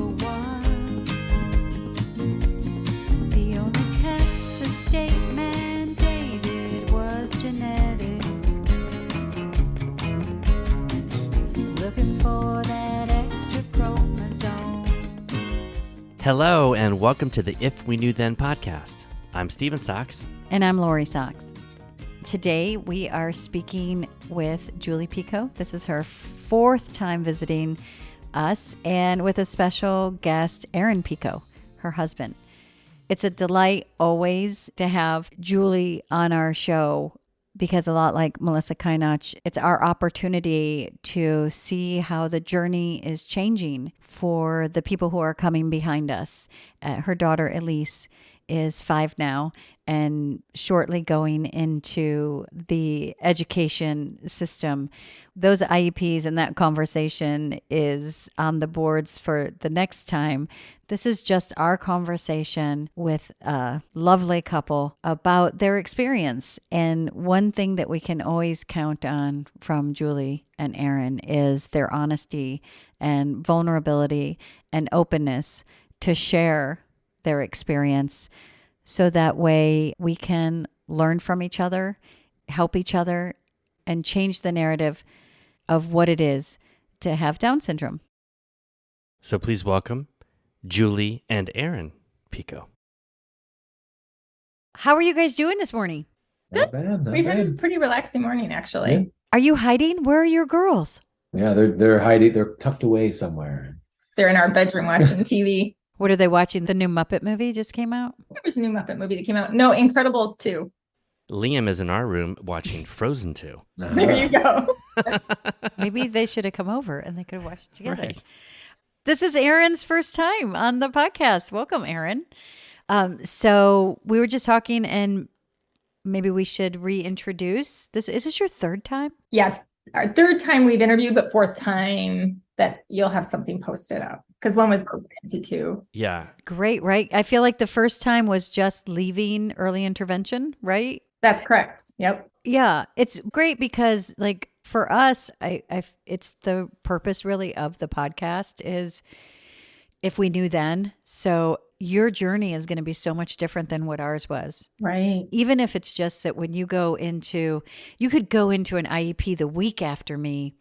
for one. The only test the state mandated was genetic. Looking for that extra chromosome. Hello, and welcome to the If We Knew Then podcast. I'm Steven Socks. And I'm Lori Socks. Today we are speaking with Julie Picot. This is her fourth time visiting us, and with a special guest, Araon Picot, her husband. It's a delight always to have Julie on our show because, a lot like Melissa Kainach, it's our opportunity to see how the journey is changing for the people who are coming behind us. Her daughter, Elyse, is 5 now and shortly going into the education system. Those IEPs and that conversation is on the boards for the next time. This is just our conversation with a lovely couple about their experience. And one thing that we can always count on from Julie and Araon is their honesty and vulnerability and openness to share their experience, so that way we can learn from each other, help each other, and change the narrative of what it is to have Down syndrome. So please welcome Julie and Araon Picot. How are you guys doing this morning? Not bad. We've had a pretty relaxing morning, actually. Yeah. Are you hiding? Where are your girls? Yeah, they're hiding. They're tucked away somewhere. They're in our bedroom watching TV. What are they watching? The new Muppet movie just came out? There was a new Muppet movie that came out. No, Incredibles 2. Liam is in our room watching Frozen 2. There you go. Maybe they should have come over and they could have watched it together. Right. This is Aaron's first time on the podcast. Welcome, Araon. So we were just talking, and maybe we should reintroduce this. Is this your third time? Yeah, it's our third time we've interviewed, but fourth time that you'll have something posted up. Because one was broken into two. Yeah. Great, right? I feel like the first time was just leaving early intervention, right? That's correct. Yep. Yeah, it's great because, like, for us, it's the purpose really of the podcast is if we knew then. So your journey is going to be so much different than what ours was. Right. Even if it's just that when you could go into an IEP the week after me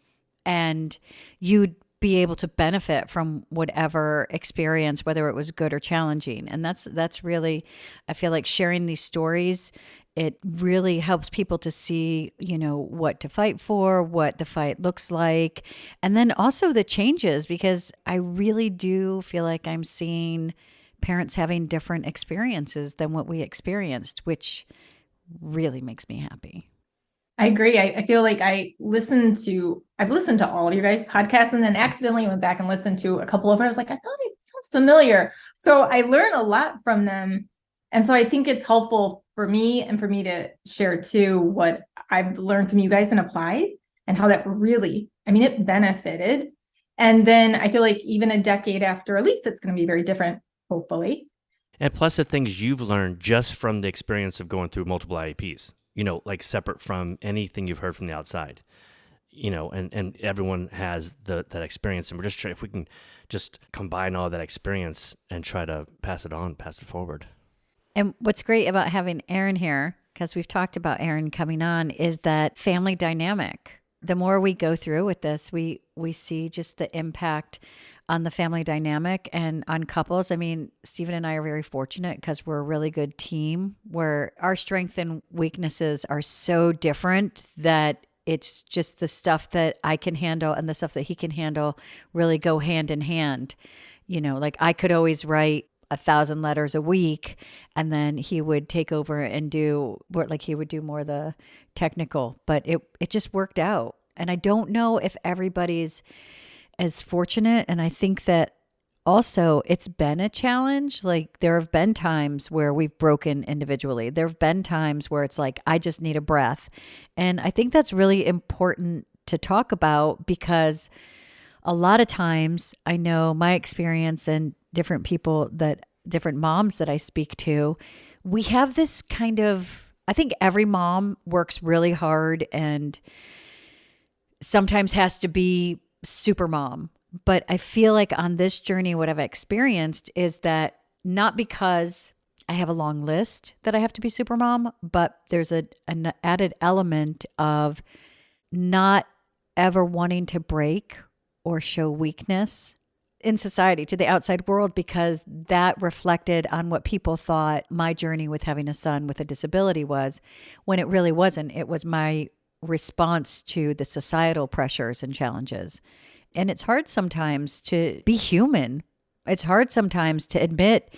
and you'd be able to benefit from whatever experience, whether it was good or challenging. And that's really, I feel like sharing these stories, it really helps people to see, what to fight for, what the fight looks like. And then also the changes, because I really do feel like I'm seeing parents having different experiences than what we experienced, which really makes me happy. I agree. I feel like I've listened to all of your guys' podcasts and then accidentally went back and listened to a couple of them. I was like, I thought it sounds familiar. So I learn a lot from them. And so I think it's helpful for me and for me to share too what I've learned from you guys and applied and how that really, it benefited. And then I feel like even a decade after, at least it's going to be very different, hopefully. And plus the things you've learned just from the experience of going through multiple IEPs, like separate from anything you've heard from the outside, and everyone has that experience. And we're just trying, if we can just combine all that experience and try to pass it forward. And what's great about having Araon here, because we've talked about Araon coming on, is that family dynamic. The more we go through with this, we see just the impact on the family dynamic and on couples. Stephen and I are very fortunate because we're a really good team where our strengths and weaknesses are so different that it's just the stuff that I can handle and the stuff that he can handle really go hand in hand. Like I could always write 1,000 letters a week, and then he would take over and he would do more of the technical, but it just worked out. And I don't know if everybody's as fortunate. And I think that also it's been a challenge. Like there have been times where we've broken individually. There have been times where it's like, I just need a breath. And I think that's really important to talk about because a lot of times I know my experience and different moms that I speak to, we have this kind of, I think every mom works really hard and sometimes has to be super mom But I feel like on this journey, what I've experienced is that not because I have a long list that I have to be super mom, but there's an added element of not ever wanting to break or show weakness in society to the outside world, because that reflected on what people thought my journey with having a son with a disability was, when it really wasn't. It was my response to the societal pressures and challenges. And it's hard sometimes to be human. It's hard sometimes to admit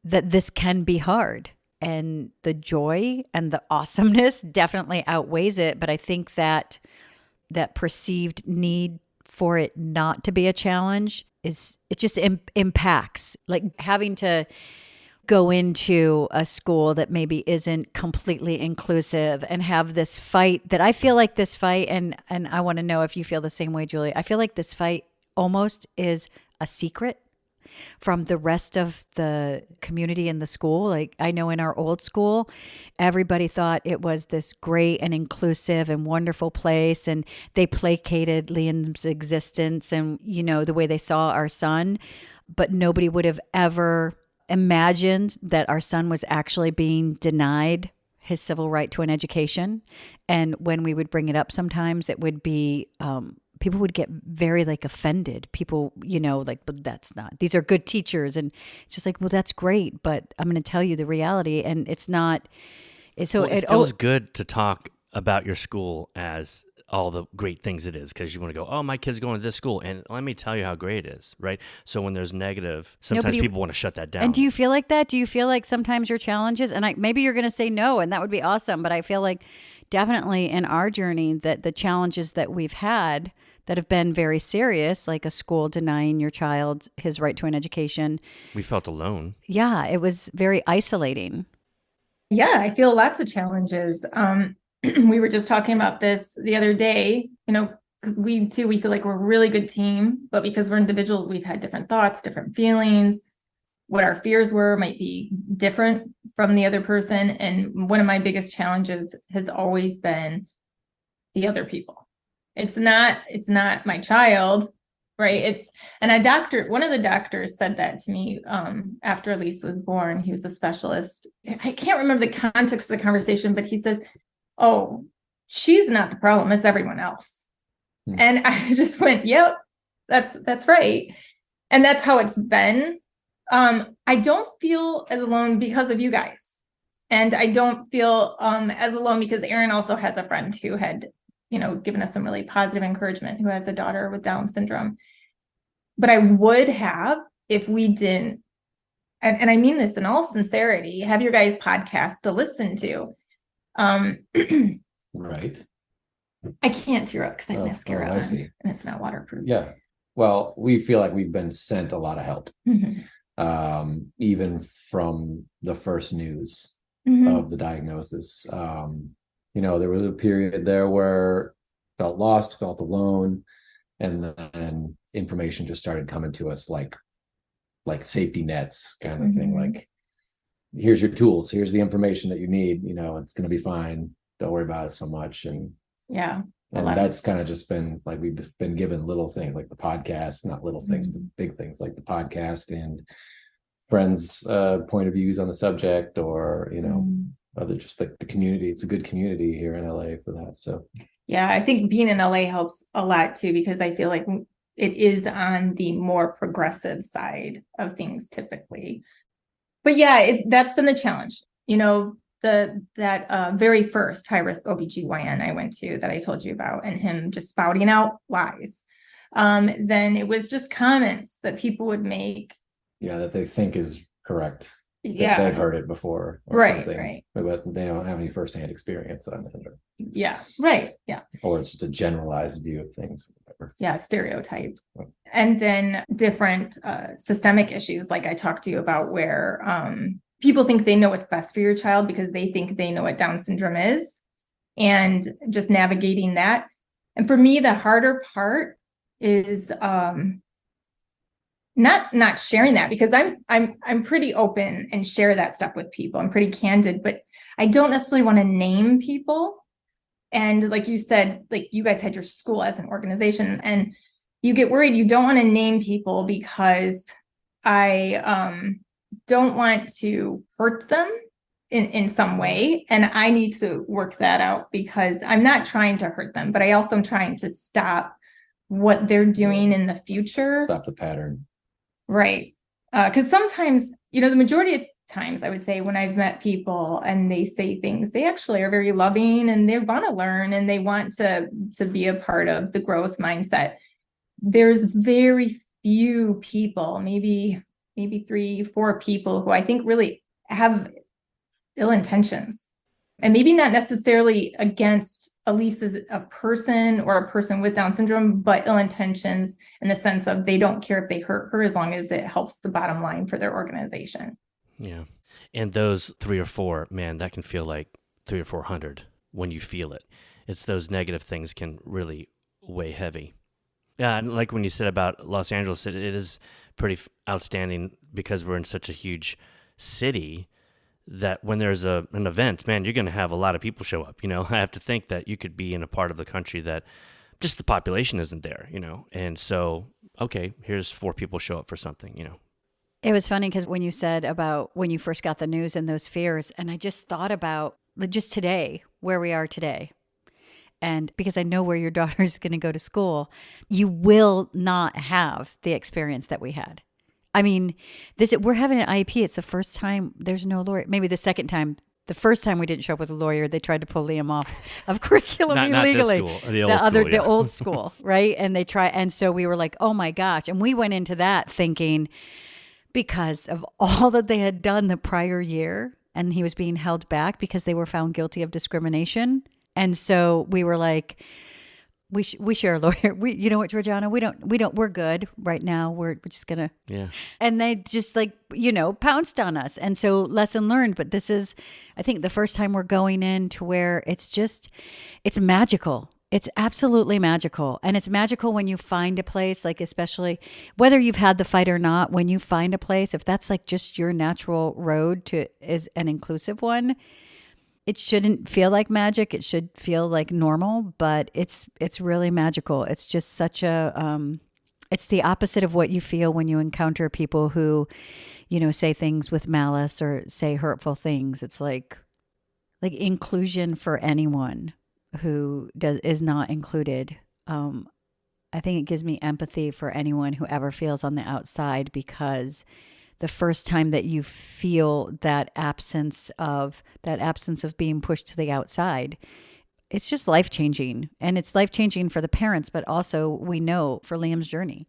that this can be hard. And the joy and the awesomeness definitely outweighs it. But I think that that perceived need for it not to be a challenge it just impacts, like having to go into a school that maybe isn't completely inclusive and have this fight that I feel like this fight, and I want to know if you feel the same way, Julie. I feel like this fight almost is a secret from the rest of the community in the school. Like I know in our old school, everybody thought it was this great and inclusive and wonderful place. And they placated Liam's existence and, you know, the way they saw our son, but nobody would have ever imagined that our son was actually being denied his civil right to an education. And when we would bring it up, sometimes it would be, people would get very like offended. People, you know, like, but that's not, these are good teachers. And it's just like, well, that's great, but I'm going to tell you the reality. And it's not, so it feels good to talk about your school as all the great things it is, because you want to go, oh, my kid's going to this school, and let me tell you how great it is, right? So when there's negative, sometimes people want to shut that down. And do you feel like that? Do you feel like sometimes your challenges, and maybe you're going to say no, and that would be awesome, but I feel like definitely in our journey that the challenges that we've had that have been very serious, like a school denying your child his right to an education. We felt alone. Yeah, it was very isolating. Yeah, I feel lots of challenges. We were just talking about this the other day, you know, because we feel like we're a really good team, but because we're individuals, we've had different thoughts, different feelings. What our fears were might be different from the other person. And one of my biggest challenges has always been the other people. It's not my child, right? One of the doctors said that to me after Elyse was born. He was a specialist. I can't remember the context of the conversation, but he says, oh, she's not the problem, it's everyone else. And I just went, yep, that's right. And that's how it's been. I don't feel as alone because of you guys. And I don't feel as alone because Aaron also has a friend who had, you know, given us some really positive encouragement, who has a daughter with Down syndrome. But I would have if we didn't, and I mean this in all sincerity, have your guys' podcast to listen to. Right. I can't tear up because I have mascara I on see. and it's not waterproof. Yeah. Well, we feel like we've been sent a lot of help, even from the first news of the diagnosis. You know, there was a period there where felt lost, felt alone, and then information just started coming to us like safety nets kind of thing. Like, here's your tools, here's the information that you need, you know, it's going to be fine, don't worry about it so much. And that's kind of just been like, we've been given little things like the podcast, not little things, but big things like the podcast and friends point of views on the subject, or, you know, other, just like the community. It's a good community here in LA for that. So yeah, I think being in LA helps a lot too, because I feel like it is on the more progressive side of things typically. But yeah, that's been the challenge. You know, that very first high-risk OBGYN I went to that I told you about, and him just spouting out lies. Then it was just comments that people would make. Yeah, that they think is correct. Yeah. They've heard it before. Or something, right. But they don't have any firsthand experience on it. Or, yeah, right. Yeah. Or it's just a generalized view of things. Whatever. Yeah, stereotype. Right. And then different systemic issues, like I talked to you about, where people think they know what's best for your child because they think they know what Down syndrome is, and just navigating that. And for me, the harder part is not sharing that, because I'm pretty open and share that stuff with people. I'm pretty candid, but I don't necessarily want to name people. And like you said, like you guys had your school as an organization, and you get worried. You don't want to name people because I don't want to hurt them in some way. And I need to work that out because I'm not trying to hurt them, but I also am trying to stop what they're doing in the future. Stop the pattern. Right. Because sometimes, the majority of times I would say when I've met people and they say things, they actually are very loving and they want to learn and they want to be a part of the growth mindset. There's very few people, maybe 3-4 people who I think really have ill intentions, and maybe not necessarily against Elyse as a person or a person with Down syndrome, but ill intentions in the sense of they don't care if they hurt her as long as it helps the bottom line for their organization. Yeah. And those 3 or 4, man, that can feel like 300 or 400 when you feel it. It's those negative things can really weigh heavy. Yeah, and like when you said about Los Angeles, it is pretty outstanding because we're in such a huge city that when there's an event, man, you're going to have a lot of people show up. I have to think that you could be in a part of the country that just the population isn't there, and so, okay, here's 4 people show up for something, It was funny because when you said about when you first got the news and those fears, and I just thought about just today, where we are today. And because I know where your daughter's going to go to school, you will not have the experience that we had. I mean, we're having an IEP. It's the first time there's no lawyer. Maybe the second time. The first time we didn't show up with a lawyer, they tried to pull Liam off of curriculum illegally. Not this school, the old school, the old school, right? And so we were like, oh my gosh. And we went into that thinking, because of all that they had done the prior year, and he was being held back because they were found guilty of discrimination. And so we were like, we share a lawyer. You know what, Georgiana, we're good right now. We're just gonna, yeah. And they just pounced on us. And so lesson learned, but this is, I think, the first time we're going in to where it's magical. It's absolutely magical. And it's magical when you find a place, like especially whether you've had the fight or not, when you find a place, if that's like just your natural road to is an inclusive one, it shouldn't feel like magic. It should feel like normal, but it's really magical. It's just such it's the opposite of what you feel when you encounter people who, say things with malice or say hurtful things. It's like inclusion for anyone who is not included. I think it gives me empathy for anyone who ever feels on the outside, because the first time that you feel that absence of being pushed to the outside, it's just life-changing. And it's life-changing for the parents, but also we know for Liam's journey.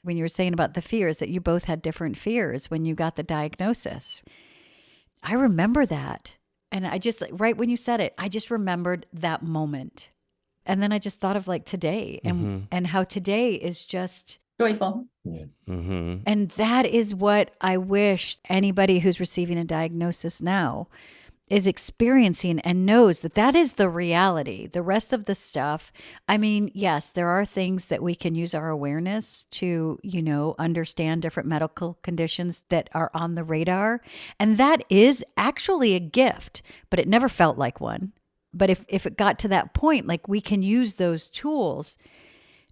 When you were saying about the fears, that you both had different fears when you got the diagnosis. I remember that. And I just, right when you said it, I just remembered that moment. And then I just thought of today and how today is just joyful. Yeah. Mm-hmm. And that is what I wish anybody who's receiving a diagnosis now is experiencing, and knows that is the reality. The rest of the stuff, I mean, yes, there are things that we can use our awareness to, understand different medical conditions that are on the radar. And that is actually a gift, but it never felt like one. But if it got to that point, we can use those tools.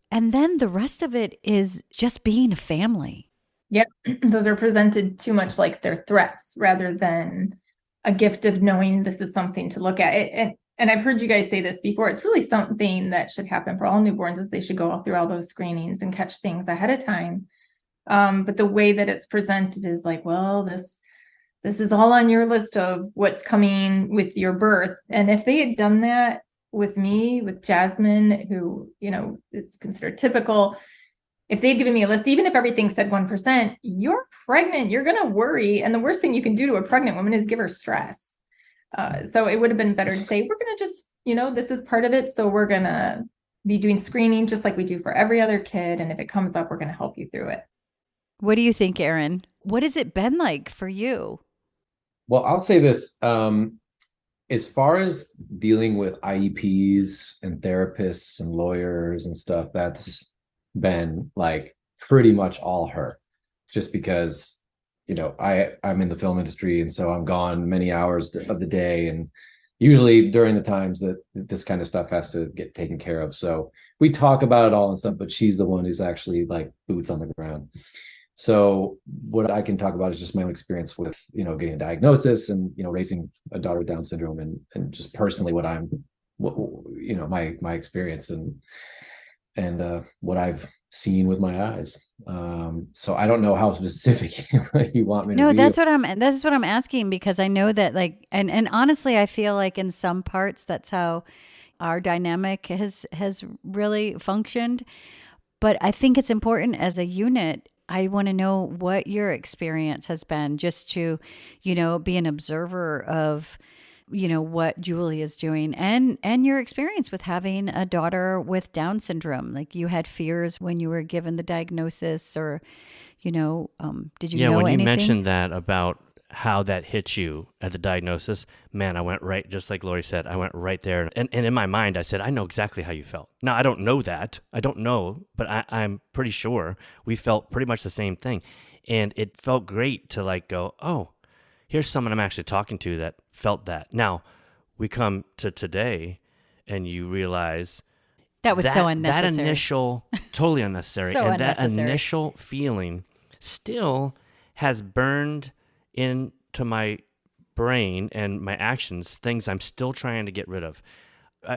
And then the rest of it is just being a family. Yep. Those are presented too much like they're threats rather than a gift of knowing this is something to look at. And I've heard you guys say this before. It's really something that should happen for all newborns, is they should go through all those screenings and catch things ahead of time. But the way that it's presented is well, this is all on your list of what's coming with your birth. And if they had done that with me, with Jasmine, who, it's considered typical, if they'd given me a list, even if everything said 1%, you're pregnant, you're going to worry. And the worst thing you can do to a pregnant woman is give her stress. So it would have been better to say, we're going to just, this is part of it. So we're going to be doing screening just like we do for every other kid. And if it comes up, we're going to help you through it. What do you think, Erin? What has it been like for you? Well, I'll say this. As far as dealing with IEPs and therapists and lawyers and stuff, that's been pretty much all her, just because I'm in the film industry, and so I'm gone many hours of the day, and usually during the times that this kind of stuff has to get taken care of. So we talk about it all and stuff, but she's the one who's actually like boots on the ground. So what I can talk about is just my own experience with, getting a diagnosis and, raising a daughter with Down syndrome, and just personally what my experience and what I've seen with my eyes. So I don't know how specific you want me to No, be. that's what I'm asking, because I know that, like, and honestly, I feel like in some parts that's how our dynamic has really functioned. But I think it's important as a unit. I want to know what your experience has been, just to, be an observer of, what Julie is doing, and your experience with having a daughter with Down syndrome. Like, you had fears when you were given the diagnosis, or, did you know when you anything? mentioned that about how that hit you at the diagnosis, man, I went right, just like Lori said, I went right there. And in my mind, I said, I know exactly how you felt. Now, I don't know that. I don't know, but I'm pretty sure we felt pretty much the same thing. And it felt great to like go, oh, here's someone I'm actually talking to that felt that. Now, we come to today and you realize that was so unnecessary. That initial, totally unnecessary. So and unnecessary. That initial feeling still has burned into my brain and my actions, things I'm still trying to get rid of.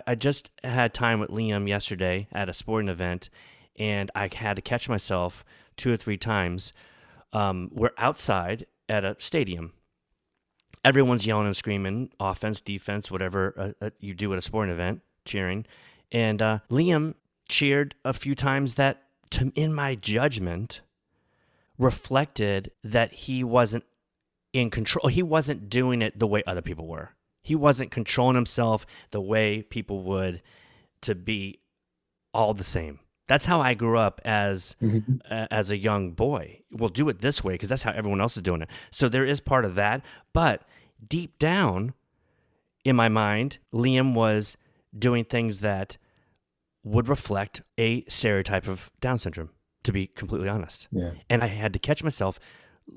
I just had time with Liam yesterday at a sporting event, and I had to catch myself 2 or 3 times. We're outside at a stadium. Everyone's yelling and screaming, offense, defense, whatever you do at a sporting event, cheering. And Liam cheered a few times that, in my judgment, reflected that he wasn't in control. He wasn't doing it the way other people were. He wasn't controlling himself the way people would, to be all the same. That's how I grew up as a young boy. We'll do it this way because that's how everyone else is doing it. So there is part of that. But deep down in my mind, Liam was doing things that would reflect a stereotype of Down syndrome, to be completely honest. Yeah. And I had to catch myself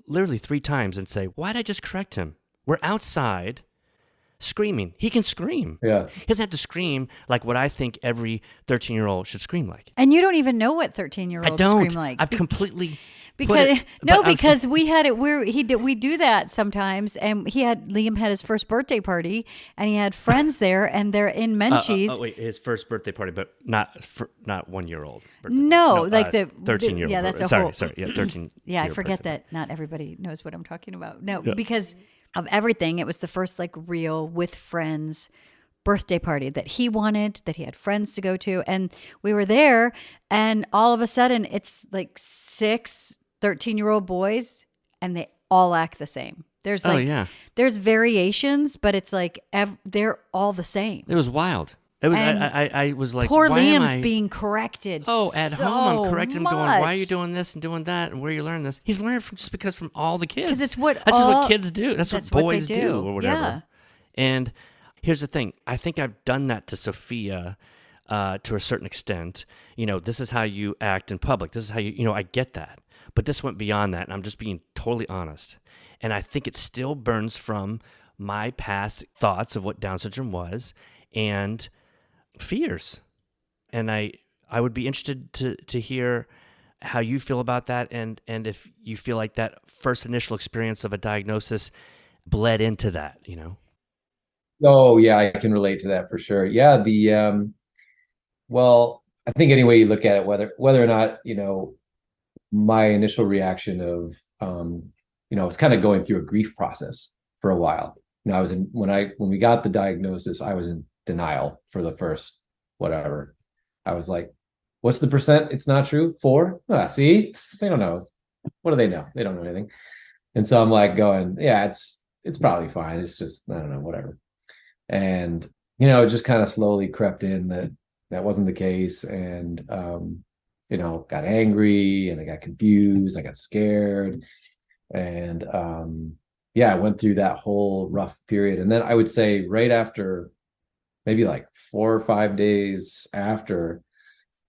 literally 3 times and say, why'd I just correct him? We're outside screaming. He can scream. Yeah. He doesn't have to scream like what I think every 13-year-old should scream like. And you don't even know what 13-year-olds I don't. scream like. I've completely because because we had it where we do that sometimes, and Liam had his first birthday party, and he had friends there, and they're in Menchie's. Wait, his first birthday party, but not 1-year-old. No, like the 13-year-old. Yeah, that's a sorry, whole. Sorry, yeah, 13. Yeah, I forget that not everybody knows what I'm talking about. No, because of everything, it was the first like real with friends birthday party that he wanted, that he had friends to go to, and we were there, and all of a sudden it's like 6 13-year-old boys, and they all act the same. There's there's variations, but it's like they're all the same. It was wild. It was. I was like, poor why Liam's am I being corrected. Oh, at so home I'm correcting him, going, much. why are you doing this and doing that, and where are you learning this? He's learning from all the kids. Because that's just what kids do. That's what boys they do, or whatever. Yeah. And here's the thing. I think I've done that to Sophia to a certain extent. This is how you act in public. This is how you. I get that. But this went beyond that, and I'm just being totally honest. And I think it still burns from my past thoughts of what Down syndrome was and fears. And I would be interested to hear how you feel about that, and if you feel like that first initial experience of a diagnosis bled into that, Oh yeah, I can relate to that for sure. Yeah, well, I think any way you look at it, whether or not, my initial reaction of I was kind of going through a grief process for a while. I was when we got the diagnosis, I was in denial for the first whatever. I was like, what's the percent? It's not true. 4? See, they don't know. What do they know? They don't know anything. And so I'm like going, yeah, it's probably fine. It's just, I don't know, whatever. And it just kind of slowly crept in that wasn't the case. And got angry, and I got confused, I got scared. And I went through that whole rough period. And then I would say right after, maybe like 4 or 5 days after,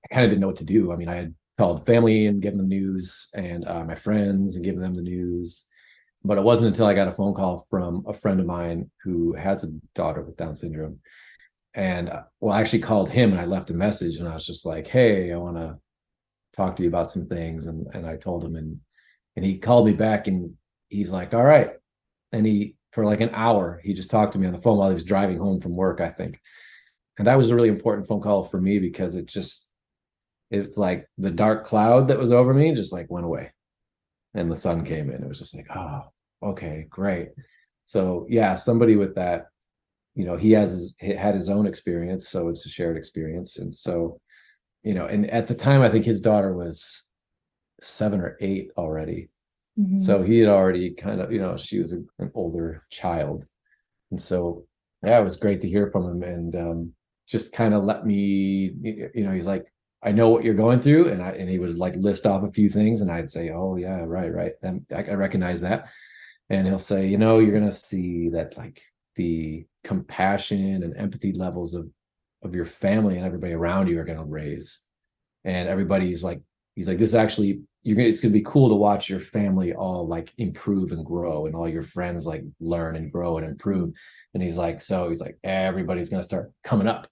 I kind of didn't know what to do. I mean, I had called family and given them news, and my friends and given them the news. But it wasn't until I got a phone call from a friend of mine who has a daughter with Down syndrome. And well, I actually called him and I left a message and I was just like, hey, I want to talk to you about some things. And I told him, and he called me back and he's like, all right. And for like an hour, he just talked to me on the phone while he was driving home from work, I think. And that was a really important phone call for me because it's like the dark cloud that was over me just like went away and the sun came in. It was just like, oh, okay, great. So yeah, somebody with that, he had his own experience, so it's a shared experience. And so, and at the time, I think his daughter was 7 or 8 already. Mm-hmm. So he had already kind of, she was an older child. And so, yeah, it was great to hear from him and just kind of let me, he's like, I know what you're going through. And he would like list off a few things and I'd say, oh yeah, right. And I recognize that. And he'll say, you're going to see that like the compassion and empathy levels of your family and everybody around you are going to raise. And everybody's like, he's like, this actually, it's going to be cool to watch your family all like improve and grow and all your friends like learn and grow and improve. And he's like, everybody's going to start coming up.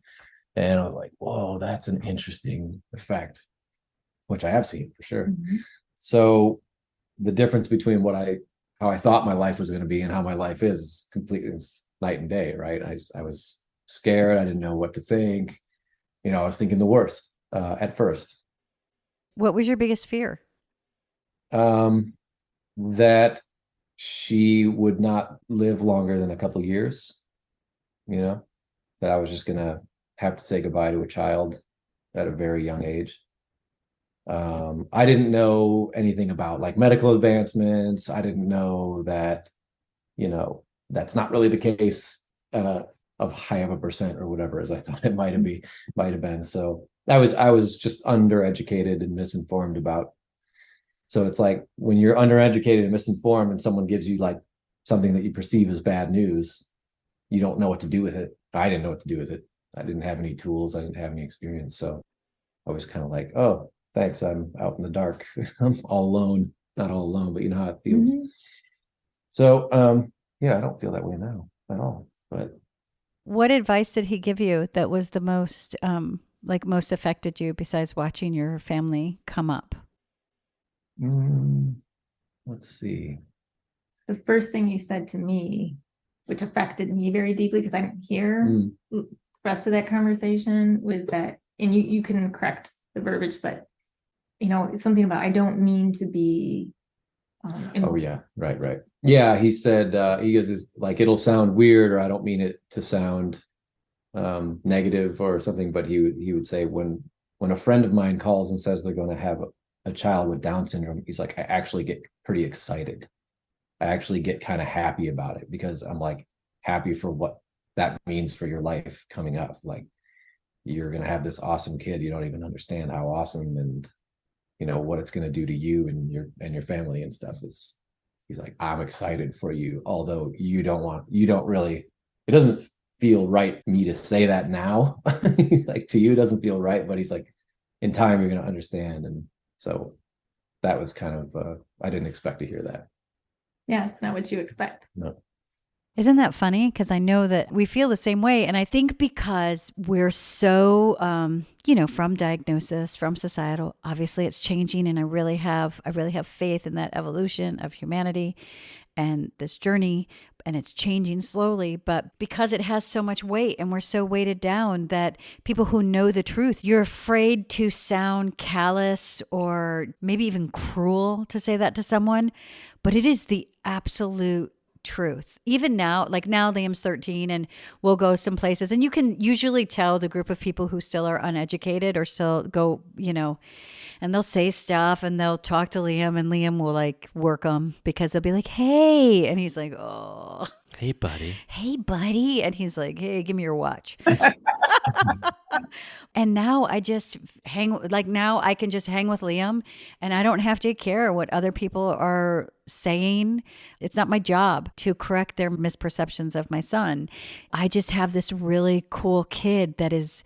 And I was like, whoa, that's an interesting effect, which I have seen for sure. Mm-hmm. So the difference between how I thought my life was going to be and how my life is completely night and day, right? I was scared. I didn't know what to think. I was thinking the worst at first. What was your biggest fear? That she would not live longer than a couple of years, that I was just going to have to say goodbye to a child at a very young age. I didn't know anything about like medical advancements. I didn't know that, that's not really the case of high of a percent or whatever, as I thought it might have been. So I was just undereducated and misinformed about. So it's like when you're undereducated and misinformed and someone gives you like something that you perceive as bad news, you don't know what to do with it. I didn't know what to do with it. I didn't have any tools. I didn't have any experience. So I was kind of like, oh, thanks. I'm out in the dark. I'm all alone. Not all alone, but you know how it feels. Mm-hmm. So, yeah, I don't feel that way now at all. But what advice did he give you that was the most, most affected you besides watching your family come up? Let's see. The first thing you said to me, which affected me very deeply because I didn't hear the rest of that conversation, was that, and you can correct the verbiage, but it's something about, I don't mean to be. Oh yeah, right. Yeah, he said, he goes, is like, it'll sound weird, or I don't mean it to sound negative or something, but he would say when a friend of mine calls and says they're going to have a child with Down syndrome, he's like, I actually get pretty excited. I actually get kind of happy about it because I'm like happy for what that means for your life coming up. Like you're going to have this awesome kid. You don't even understand how awesome and what it's going to do to you and your family and stuff. He's like, I'm excited for you. Although it doesn't feel right for me to say that now. Like to you, it doesn't feel right, but he's like, in time, you're going to understand. And so that was kind of, I didn't expect to hear that. Yeah, it's not what you expect. No. Isn't that funny? Because I know that we feel the same way. And I think because we're so, from diagnosis, from societal, obviously it's changing. And I really have faith in that evolution of humanity and this journey, and it's changing slowly. But because it has so much weight and we're so weighted down that people who know the truth, you're afraid to sound callous or maybe even cruel to say that to someone. But it is the absolute truth. Even now, like now Liam's 13 and we'll go some places and you can usually tell the group of people who still are uneducated or still go, and they'll say stuff and they'll talk to Liam and Liam will like work them because they'll be like, hey, and he's like, oh, hey buddy. And he's like, hey, give me your watch. And now I just now I can just hang with Liam and I don't have to care what other people are saying. It's not my job to correct their misperceptions of my son. I just have this really cool kid that is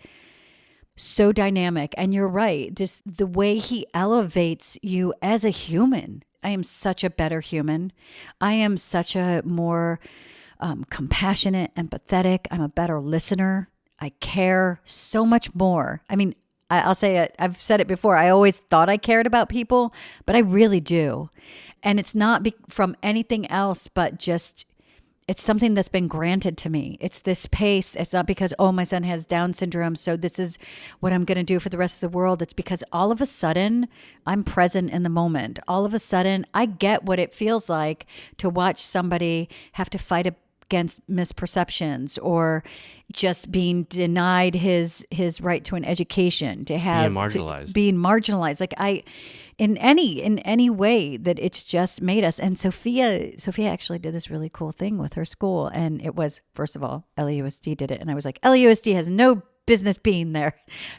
so dynamic. And you're right. Just the way he elevates you as a human. I am such a better human. I am such a more compassionate, empathetic. I'm a better listener. I care so much more. I mean, I'll say it, I've said it before. I always thought I cared about people, but I really do. And it's not from anything else, but just it's something that's been granted to me. It's this pace. It's not because, oh, my son has Down syndrome, so this is what I'm going to do for the rest of the world. It's because all of a sudden I'm present in the moment. All of a sudden I get what it feels like to watch somebody have to fight against misperceptions or just being denied his right to an education, to have being marginalized. Like in any way that it's just made us. And Sophia actually did this really cool thing with her school. And it was, first of all, LAUSD did it. And I was like, LAUSD has no business being there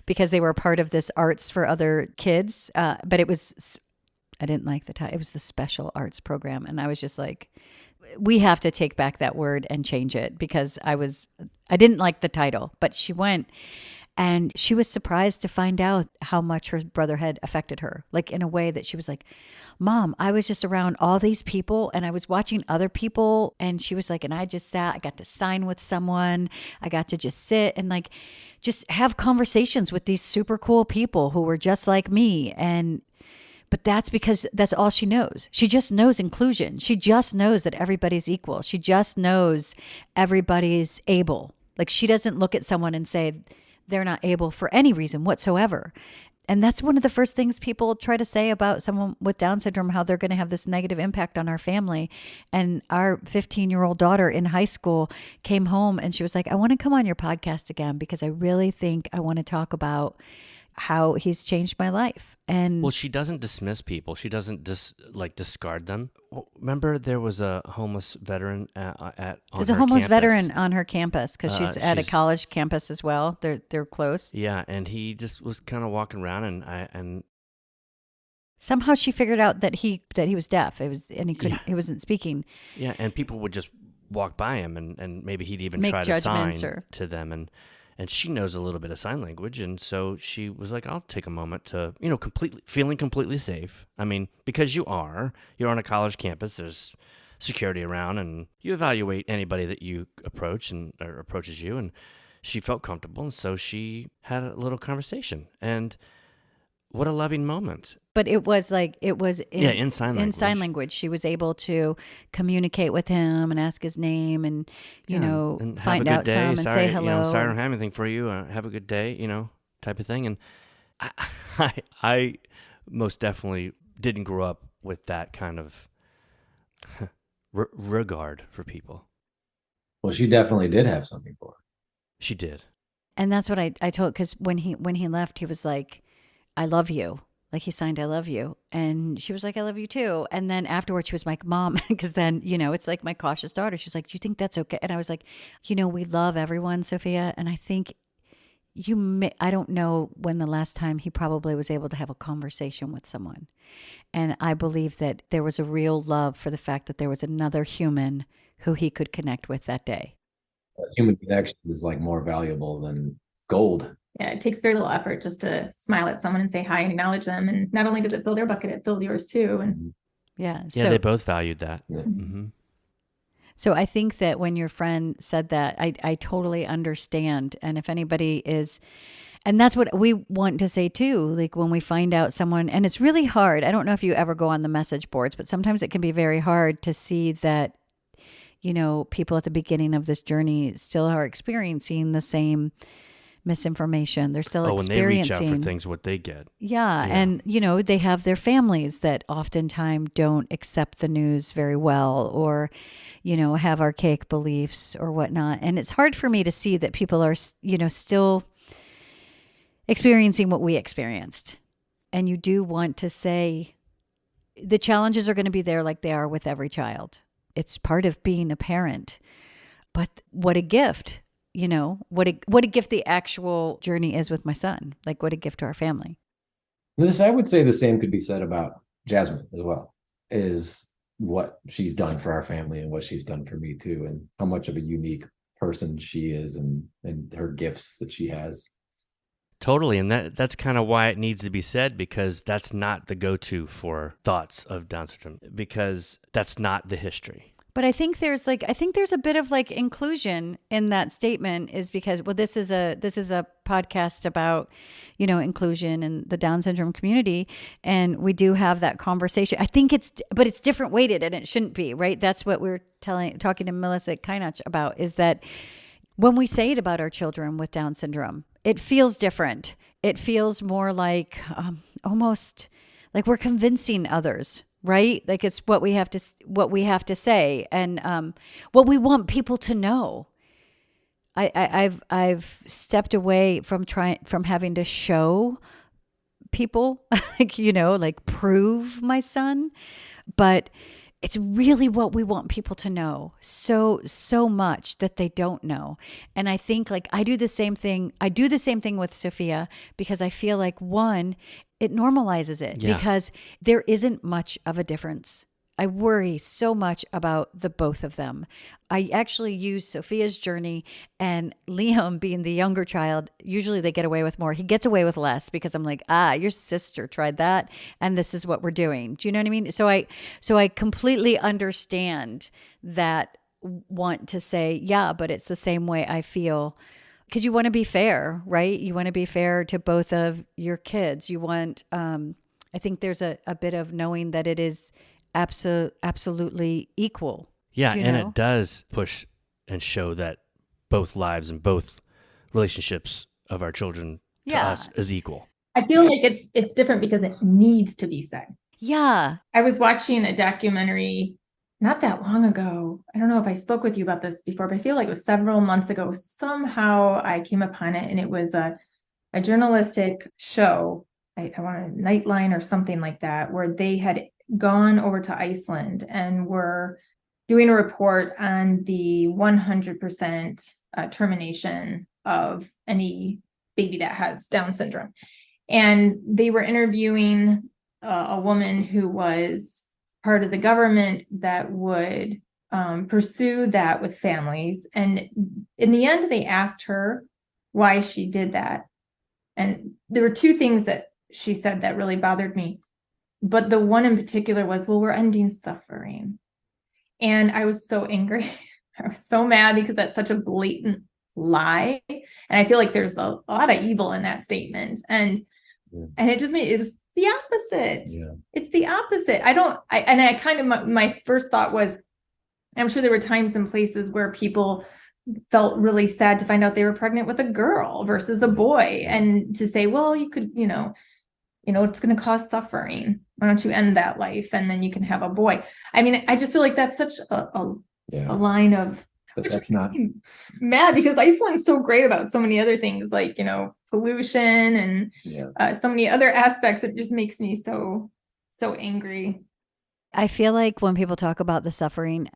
because they were part of this arts for other kids. But it was, I didn't like the title. It was the special arts program. And I was just like, we have to take back that word and change it because I didn't like the title, but she went and she was surprised to find out how much her brother had affected her. Like in a way that she was like, Mom, I was just around all these people and I was watching other people. And she was like, and I just sat, I got to sign with someone. I got to just sit and like, just have conversations with these super cool people who were just like me. But that's because that's all she knows. She just knows inclusion. She just knows that everybody's equal. She just knows everybody's able. Like she doesn't look at someone and say they're not able for any reason whatsoever. And that's one of the first things people try to say about someone with Down syndrome, how they're going to have this negative impact on our family. And our 15-year-old daughter in high school came home and she was like, I want to come on your podcast again because I really think I want to talk about how he's changed my life. And well, she doesn't dismiss people. She doesn't discard them. Remember, there was a homeless veteran there's a homeless veteran on her campus because she's at a college campus as well. They're close. Yeah, and he just was kind of walking around, and somehow she figured out that he was deaf. He wasn't speaking. Yeah, and people would just walk by him, and maybe he'd even make try to sign to them, and she knows a little bit of sign language, and so she was like, I'll take a moment to, feeling completely safe. I mean, because you're on a college campus, there's security around, and you evaluate anybody that you approach or approaches you, and she felt comfortable, and so she had a little conversation, and what a loving moment. But it was in sign language. In sign language, she was able to communicate with him and ask his name, and and find out some and say hello. Sorry, I don't have anything for you. Have a good day, type of thing. And I most definitely didn't grow up with that kind of regard for people. Well, she definitely did have something for her. She did, and that's what I told. Because when he left, he was like, I love you. Like he signed, I love you. And she was like, I love you too. And then afterwards she was like, Mom, because then, it's like my cautious daughter. She's like, do you think that's okay? And I was like, we love everyone, Sophia. And I think I don't know when the last time he probably was able to have a conversation with someone. And I believe that there was a real love for the fact that there was another human who he could connect with that day. Human connection is like more valuable than gold. Yeah, it takes very little effort just to smile at someone and say hi and acknowledge them. And not only does it fill their bucket, it fills yours too. And yeah, they both valued that. Yeah. Mm-hmm. So I think that when your friend said that, I totally understand. And if anybody is, and that's what we want to say too, like when we find out someone, and it's really hard. I don't know if you ever go on the message boards, but sometimes it can be very hard to see that, people at the beginning of this journey still are experiencing the same misinformation. They're still experiencing. When they reach out for things, what they get. Yeah. And, they have their families that oftentimes don't accept the news very well or, have archaic beliefs or whatnot. And it's hard for me to see that people are, still experiencing what we experienced. And you do want to say the challenges are going to be there like they are with every child. It's part of being a parent. But what a gift. What a gift the actual journey is with my son. Like what a gift to our family. I would say the same could be said about Jasmine as well, is what she's done for our family and what she's done for me too, and how much of a unique person she is and her gifts that she has. Totally. And that's kind of why it needs to be said, because that's not the go-to for thoughts of Down syndrome, because that's not the history. But I think there's a bit of like inclusion in that statement, is because, well, this is a podcast about, inclusion and the Down syndrome community. And we do have that conversation. I think it's different weighted, and it shouldn't be, right? That's what we were talking to Melissa Kainach about, is that when we say it about our children with Down syndrome, it feels different. It feels more like almost like we're convincing others, right? Like it's what we have to say, and what we want people to know. I've stepped away from having to show people, like prove my son, but it's really what we want people to know so much that they don't know. And I think like I do the same thing with Sophia, because I feel like, one, it normalizes it, because there isn't much of a difference. I worry so much about the both of them. I actually use Sophia's journey, and Liam, being the younger child, usually they get away with more. He gets away with less, because I'm like, your sister tried that, and this is what we're doing. Do you know what I mean? So I completely understand that want to say, yeah, but it's the same way I feel. Because you want to be fair, right? You want to be fair to both of your kids. You want, I think there's a bit of knowing that it is absolutely equal. Yeah, and it does push and show that both lives and both relationships of our children to us is equal. I feel like it's different because it needs to be said. Yeah. I was watching a documentary not that long ago. I don't know if I spoke with you about this before, but I feel like it was several months ago. Somehow I came upon it, and it was a journalistic show. I want a Nightline or something like that, where they had gone over to Iceland and were doing a report on the 100% termination of any baby that has Down syndrome. And they were interviewing a woman who was part of the government that would pursue that with families. And in the end, they asked her why she did that. And there were two things that she said that really bothered me. But the one in particular was, well, we're ending suffering. And I was so angry. I was so mad, because that's such a blatant lie. And I feel like there's a lot of evil in that statement. And it just it was the opposite. Yeah. It's the opposite. My first thought was, I'm sure there were times and places where people felt really sad to find out they were pregnant with a girl versus a boy. And to say, well, you could, it's going to cause suffering. Why don't you end that life, and then you can have a boy? I mean, I just feel like that's such a line of, but that's not mad, because Iceland's so great about so many other things, like, pollution and so many other aspects. It just makes me so angry. I feel like when people talk about the suffering,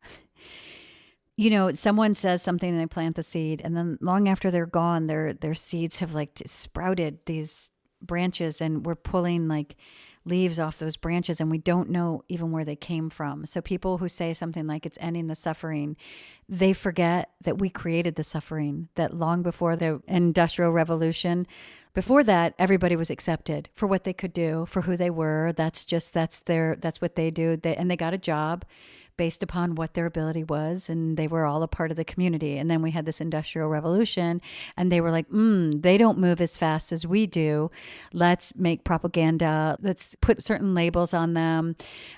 someone says something and they plant the seed, and then long after they're gone, their seeds have like sprouted these branches, and we're pulling like leaves off those branches, and we don't know even where they came from. So people who say something like it's ending the suffering, they forget that we created the suffering, that long before the Industrial Revolution, before that, everybody was accepted for what they could do, for who they were. That's what they do. And they got a job based upon what their ability was, and they were all a part of the community. And then we had this Industrial Revolution, and they were like, they don't move as fast as we do. Let's make propaganda. Let's put certain labels on them,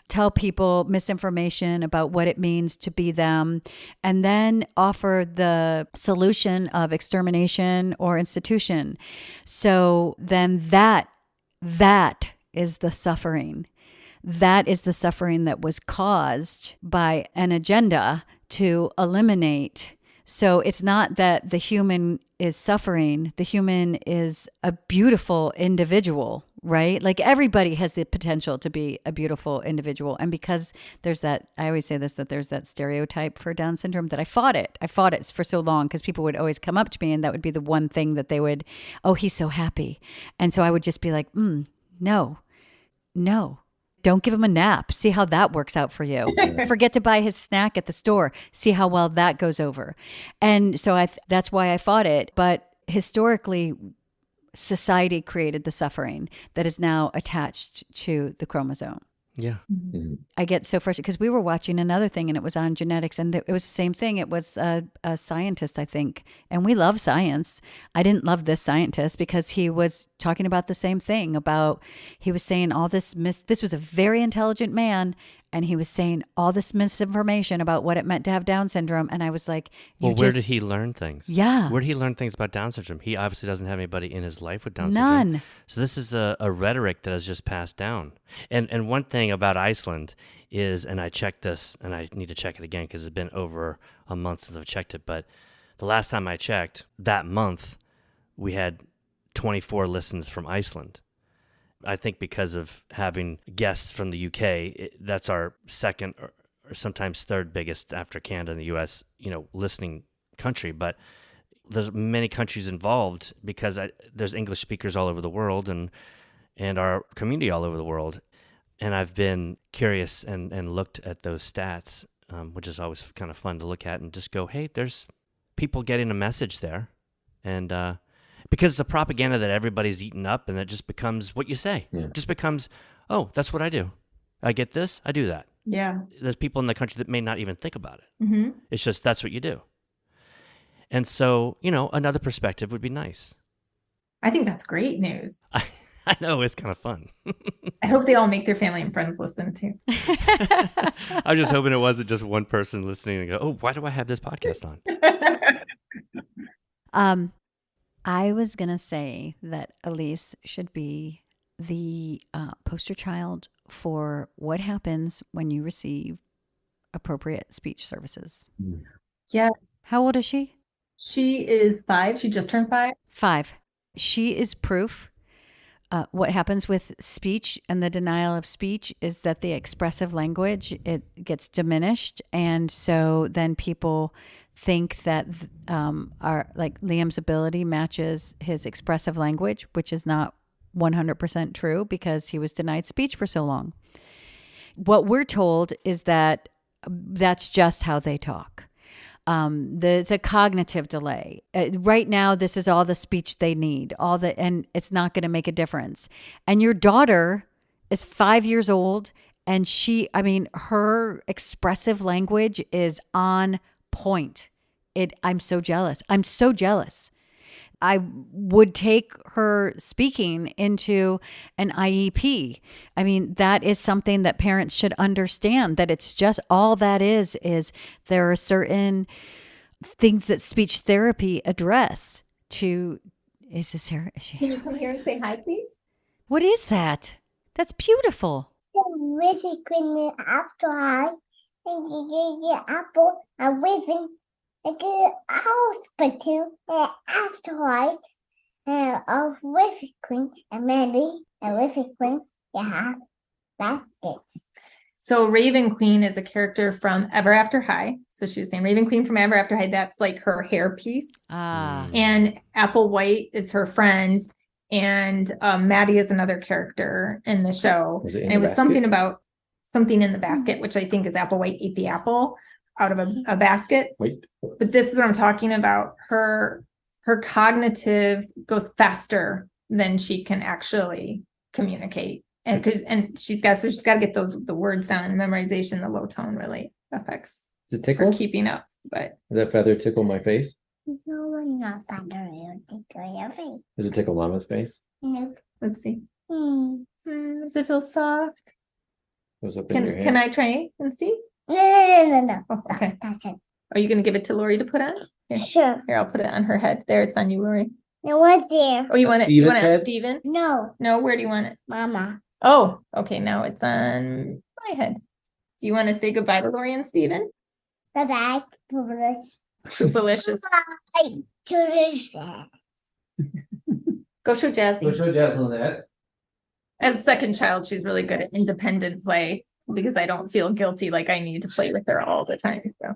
tell people misinformation about what it means to be them, and then offer the solution of extermination or institution. So then that is the suffering. That is the suffering that was caused by an agenda to eliminate. So it's not that the human is suffering. The human is a beautiful individual, right? Like everybody has the potential to be a beautiful individual. And because there's that, I always say this, that there's that stereotype for Down syndrome, that I fought it for so long, because people would always come up to me, and that would be the one thing that they would, oh, he's so happy. And so I would just be like, no. Don't give him a nap. See how that works out for you. Forget to buy his snack at the store. See how well that goes over. And so that's why I fought it. But historically, society created the suffering that is now attached to the chromosome. Yeah. Mhm. I get so frustrated because we were watching another thing and it was on genetics, and it was the same thing. It was a scientist, I think, and we love science. I didn't love this scientist because he was talking about the same thing he was saying all this this was a very intelligent man, and he was saying all this misinformation about what it meant to have Down syndrome. And I was like, Well, where did he learn things? Yeah. Where did he learn things about Down syndrome? He obviously doesn't have anybody in his life with Down None. syndrome. So this is a rhetoric that has just passed down. And one thing about Iceland is, and I checked this, and I need to check it again because it's been over a month since I've checked it, but the last time I checked, that month, we had 24 listens from Iceland. I think because of having guests from the UK, that's our second or sometimes third biggest after Canada and the US, listening country. But there's many countries involved because there's English speakers all over the world and our community all over the world. And I've been curious and looked at those stats, which is always kind of fun to look at and just go, hey, there's people getting a message there. And because it's a propaganda that everybody's eaten up, and it just becomes what you say. Yeah. It just becomes, oh, that's what I do. I get this, I do that. Yeah. There's people in the country that may not even think about it. Mm-hmm. It's just that's what you do. And so, another perspective would be nice. I think that's great news. I know, it's kind of fun. I hope they all make their family and friends listen too. I'm just hoping it wasn't just one person listening and go, oh, why do I have this podcast on? I was going to say that Elyse should be the poster child for what happens when you receive appropriate speech services. Yes. How old is she? She is 5. She just turned 5. 5. She is proof. What happens with speech and the denial of speech is that the expressive language, it gets diminished. And so then people think that Liam's ability matches his expressive language, which is not 100% true because he was denied speech for so long. What we're told is that that's just how they talk. There's a cognitive delay. Right now, this is all the speech they need, and it's not going to make a difference. And your daughter is 5 years old, and her expressive language is on point. I'm so jealous. I would take her speaking into an IEP. That is something that parents should understand, that it's just all that is there are certain things that speech therapy address to. Is this her? Can you come here and say hi, please? What is that? That's beautiful. Really couldn't after I and apple and waving at the hospital afterwards of Whippy Queen and Mary and Whippy Queen you have baskets. So Raven Queen is a character from Ever After High. So she was saying Raven Queen from Ever After High. That's like her hair piece. And Apple White is her friend. And Maddie is another character in the show. And it was something about something in the basket, which I think is Apple White ate the apple out of a basket. Wait. But this is what I'm talking about. Her cognitive goes faster than she can actually communicate. And she's got to get the words down, and the memorization, the low tone really affects Does it her tickle? keeping up. But Does that feather tickle my face? No, I'm not fond of you. Tickle your face. Does it tickle Mama's face? No. let's see. Hmm. Does it feel soft? Goes up in your hand. Can I try and see? No. Oh, okay. That's it. Are you going to give it to Lori to put on? Sure. Here, I'll put it on her head. There, it's on you, Lori. No, what there? Oh, you want it? You want it on Steven's head? Steven? No, No, where do you want it? Mama. Oh, okay. Now it's on my head. Do you want to say goodbye to Lori and Steven? Bye-bye. Delicious. Delicious. Bye. Delicious. Go show Jazzy. show Jasmine that. As a second child, she's really good at independent play because I don't feel guilty like I need to play with her all the time. So,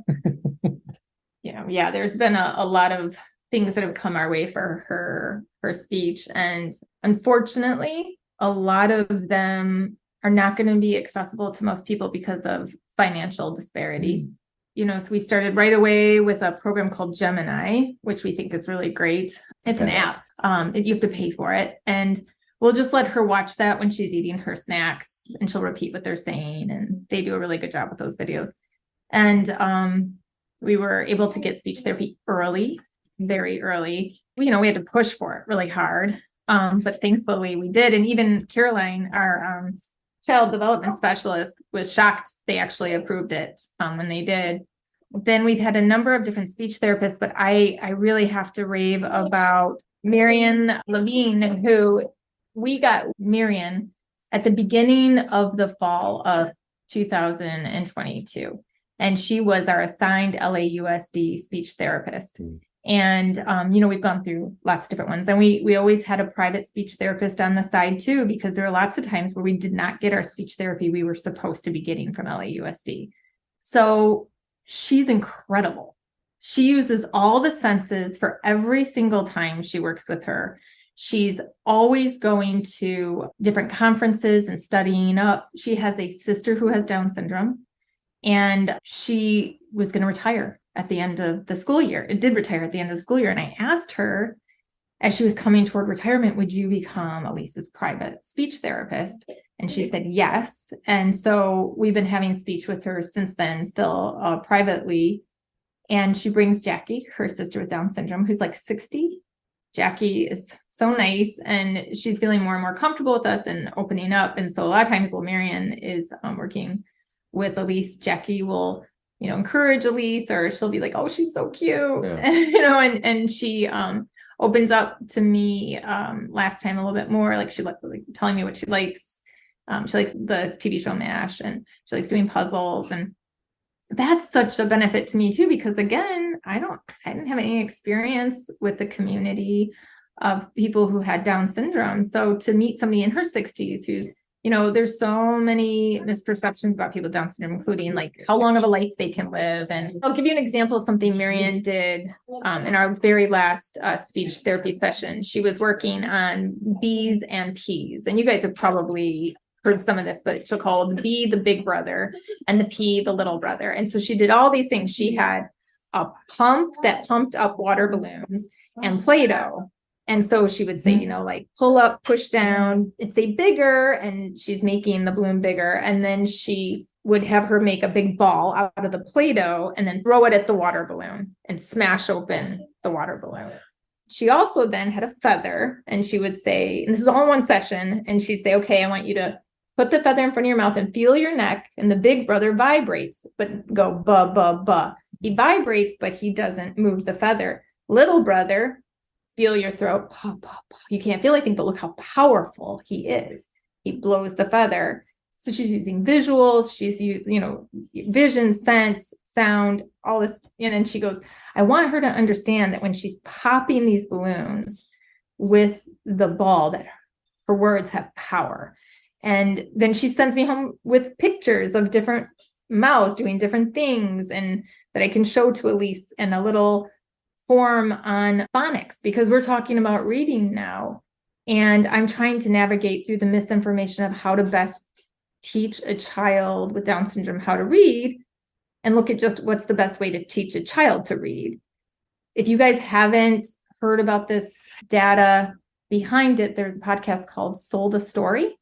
yeah, there's been a lot of things that have come our way for her speech. And unfortunately, a lot of them are not going to be accessible to most people because of financial disparity. So we started right away with a program called Gemini, which we think is really great. It's an app. You have to pay for it. And we'll just let her watch that when she's eating her snacks, and she'll repeat what they're saying. And they do a really good job with those videos. And we were able to get speech therapy early, very early. We had to push for it really hard. But thankfully we did. And even Caroline, our child development specialist, was shocked they actually approved it when they did. Then we've had a number of different speech therapists, but I really have to rave about Marion Levine, who we got Marion at the beginning of the fall of 2022. And she was our assigned LAUSD speech therapist. And, we've gone through lots of different ones, and we always had a private speech therapist on the side too, because there are lots of times where we did not get our speech therapy we were supposed to be getting from LAUSD. So she's incredible. She uses all the senses for every single time she works with her. She's always going to different conferences and studying up. She has a sister who has Down syndrome, and she was going to retire at the end of the school year. It did retire at the end of the school year. And I asked her, as she was coming toward retirement, would you become Elyse's private speech therapist? And she said yes. And so we've been having speech with her since then, still privately. And she brings Jackie, her sister with Down syndrome, who's like 60. Jackie is so nice, and she's feeling more and more comfortable with us and opening up. And so a lot of times while Marion is working with Elyse, Jackie will encourage Elyse, or she'll be like, oh, she's so cute. Yeah. And she opens up to me last time a little bit more, like she like telling me what she likes. She likes the TV show MASH, and she likes doing puzzles. And that's such a benefit to me too, because again, I didn't have any experience with the community of people who had Down syndrome. So to meet somebody in her 60s who's there's so many misperceptions about people with Down syndrome, including like how long of a life they can live. And I'll give you an example of something Marion did in our very last speech therapy session. She was working on B's and P's. And you guys have probably heard some of this, but she'll call the B the big brother and the P the little brother. And so she did all these things. She had a pump that pumped up water balloons and Play-Doh. And so she would say, like pull up, push down, it'd say bigger, and she's making the balloon bigger. And then she would have her make a big ball out of the Play-Doh and then throw it at the water balloon and smash open the water balloon. She also then had a feather, and she would say, and this is all in one session, and she'd say, okay, I want you to put the feather in front of your mouth and feel your neck. And the big brother vibrates, but go ba, ba, ba. He vibrates, but he doesn't move the feather. Little brother, feel your throat. Paw, paw, paw. You can't feel anything, but look how powerful he is. He blows the feather. So she's using visuals. She's used, vision, sense, sound, all this. And she goes, I want her to understand that when she's popping these balloons with the ball, that her words have power. And then she sends me home with pictures of different mouths doing different things, and that I can show to Elyse, and a little form on phonics, because we're talking about reading now. And I'm trying to navigate through the misinformation of how to best teach a child with Down syndrome how to read, and look at just what's the best way to teach a child to read. If you guys haven't heard about this data behind it, there's a podcast called Sold a Story,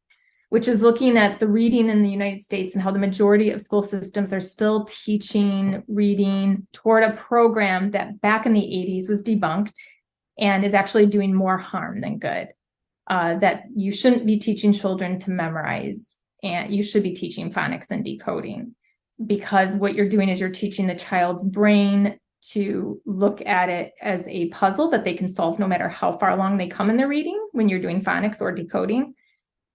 which is looking at the reading in the United States and how the majority of school systems are still teaching reading toward a program that back in the 80s was debunked and is actually doing more harm than good. That you shouldn't be teaching children to memorize, and you should be teaching phonics and decoding, because what you're doing is you're teaching the child's brain to look at it as a puzzle that they can solve no matter how far along they come in their reading when you're doing phonics or decoding.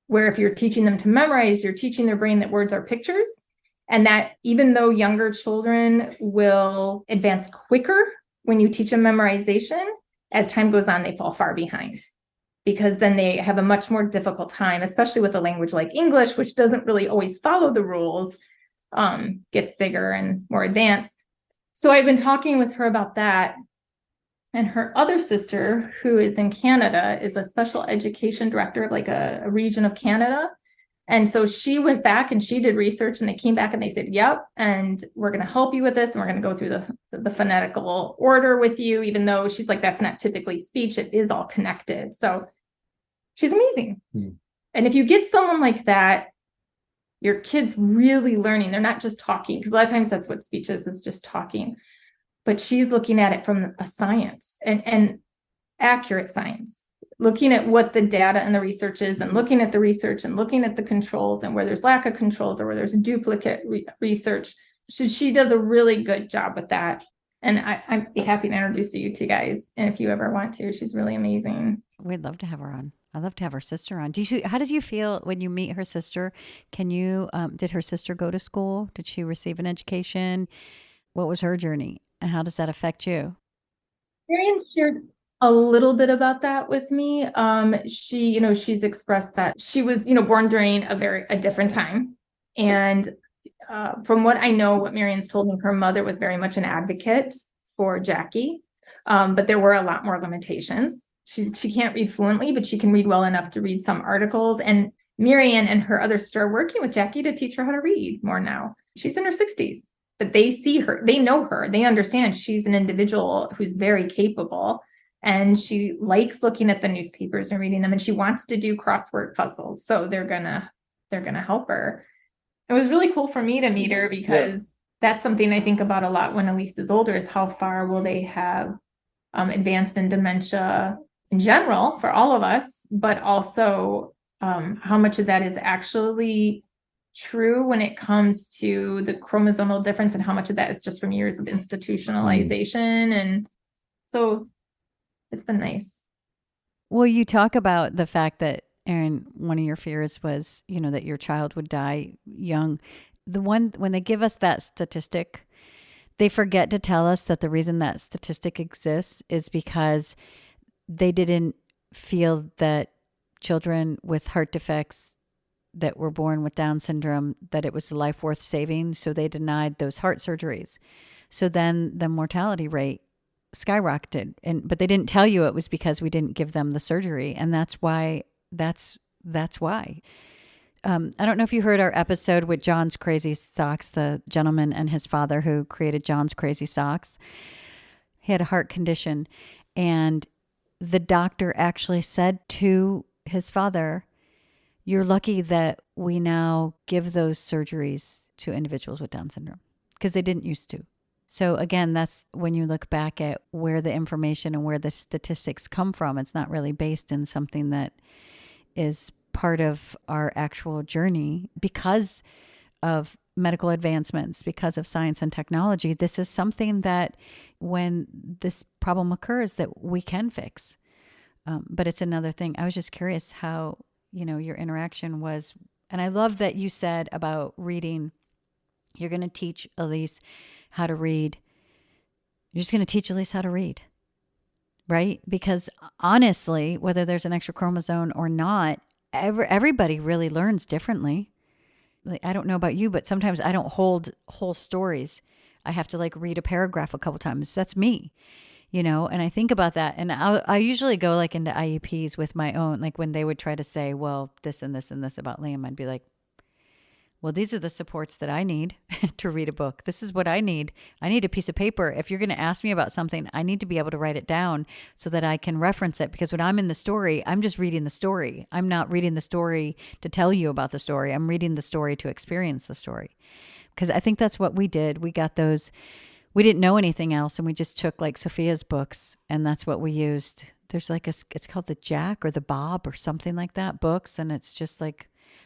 Where if you're teaching them to memorize, you're teaching their brain that words are pictures, and that even though younger children will advance quicker when you teach them memorization, as time goes on, they fall far behind, because then they have a much more difficult time, especially with a language like English, which doesn't really always follow the rules, gets bigger and more advanced. So I've been talking with her about that. And her other sister, who is in Canada, is a special education director of like a region of Canada. And so she went back and she did research, and they came back and they said, yep, and we're going to help you with this. And we're going to go through the phonetical order with you, even though she's like, that's not typically speech. It is all connected. So she's amazing. And if you get someone like that, your kid's really learning. They're not just talking, because a lot of times that's what speech is just talking. But she's looking at it from a science and accurate science, looking at what the data and the research is, and looking at the research and looking at the controls, and where there's lack of controls or where there's duplicate research. So she does a really good job with that. And I'd be happy to introduce you to guys. And if you ever want to, she's really amazing. We'd love to have her on. I'd love to have her sister on. How did you feel when you meet her sister? Did her sister go to school? Did she receive an education? What was her journey? And how does that affect you? Marion shared a little bit about that with me. She's expressed that she was, born during a different time. And from what I know, what Marion's told me, her mother was very much an advocate for Jackie. But there were a lot more limitations. She can't read fluently, but she can read well enough to read some articles. And Marion and her other sister are working with Jackie to teach her how to read more now. She's in her 60s, but they see her, they know her, they understand she's an individual who's very capable. And she likes looking at the newspapers and reading them, and she wants to do crossword puzzles. So they're gonna help her. It was really cool for me to meet her, because that's something I think about a lot when Elyse is older, is how far will they have advanced in dementia in general for all of us, but also how much of that is actually true when it comes to the chromosomal difference, and how much of that is just from years of institutionalization. And so it's been nice. Well, you talk about the fact that, Erin, one of your fears was, that your child would die young. When they give us that statistic, they forget to tell us that the reason that statistic exists is because they didn't feel that children with heart defects that were born with Down syndrome, that it was a life worth saving. So they denied those heart surgeries. So then the mortality rate skyrocketed. But they didn't tell you it was because we didn't give them the surgery. And that's why. I don't know if you heard our episode with John's Crazy Socks, the gentleman and his father who created John's Crazy Socks. He had a heart condition, and the doctor actually said to his father, "You're lucky that we now give those surgeries to individuals with Down syndrome," because they didn't used to. So again, that's when you look back at where the information and where the statistics come from. It's not really based in something that is part of our actual journey because of medical advancements, because of science and technology. This is something that when this problem occurs that we can fix. But it's another thing. I was just curious how, your interaction was. And I love that you said about reading. You're going to teach Elyse how to read. You're just going to teach Elyse how to read, right? Because honestly, whether there's an extra chromosome or not, everybody really learns differently. Like, I don't know about you, but sometimes I don't hold whole stories. I have to read a paragraph a couple times. That's me, and I think about that. And I usually go into IEPs with my own, when they would try to say, well, this and this and this about Liam, I'd be like, well, these are the supports that I need to read a book. This is what I need. I need a piece of paper. If you're going to ask me about something, I need to be able to write it down so that I can reference it. Because when I'm in the story, I'm just reading the story. I'm not reading the story to tell you about the story. I'm reading the story to experience the story. Because I think that's what we did. We got those. We didn't know anything else. And we just took Sophia's books, and that's what we used. There's it's called the Jack or the Bob or something like that, books. And it's just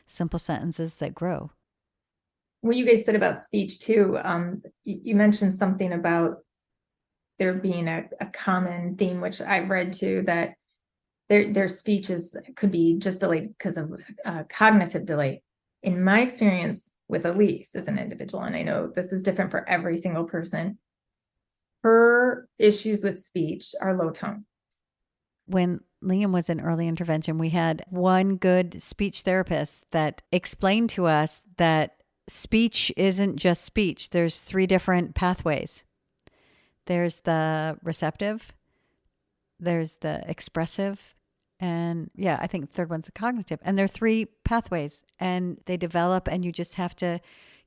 simple sentences that grow. What you guys said about speech too, you mentioned something about there being a common theme, which I've read too, that their speech could be just delayed because of cognitive delay. In my experience with Elyse as an individual, and I know this is different for every single person, her issues with speech are low tone. When Liam was in early intervention, we had one good speech therapist that explained to us that speech isn't just speech. There's 3 different pathways. There's the receptive, there's the expressive, And yeah, I think the third one's the cognitive. And there are 3 pathways and they develop, and you just have to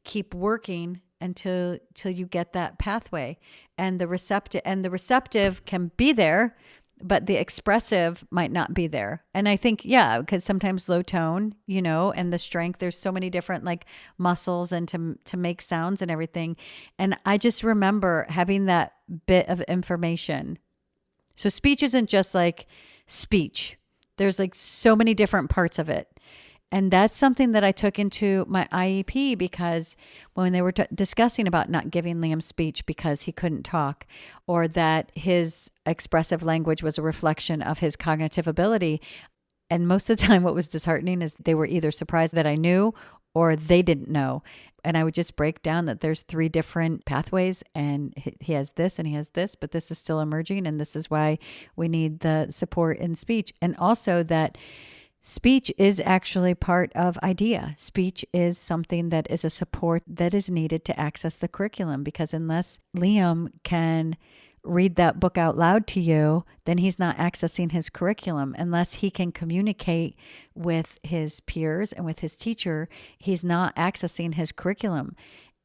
keep working until you get that pathway. And the receptive can be there, but the expressive might not be there. And I think, yeah, because sometimes low tone, and the strength, there's so many different like muscles and to make sounds and everything. And I just remember having that bit of information. So speech isn't just like speech. There's like so many different parts of it. And that's something that I took into my IEP, because when they were discussing about not giving Liam speech because he couldn't talk, or that his expressive language was a reflection of his cognitive ability. And most of the time what was disheartening is they were either surprised that I knew or they didn't know. And I would just break down that there's 3 different pathways, and he has this and he has this, but this is still emerging. And this is why we need the support in speech. And also that speech is actually part of IDEA. Speech is something that is a support that is needed to access the curriculum, because unless Liam can read that book out loud to you, then he's not accessing his curriculum. Unless he can communicate with his peers and with his teacher, he's not accessing his curriculum.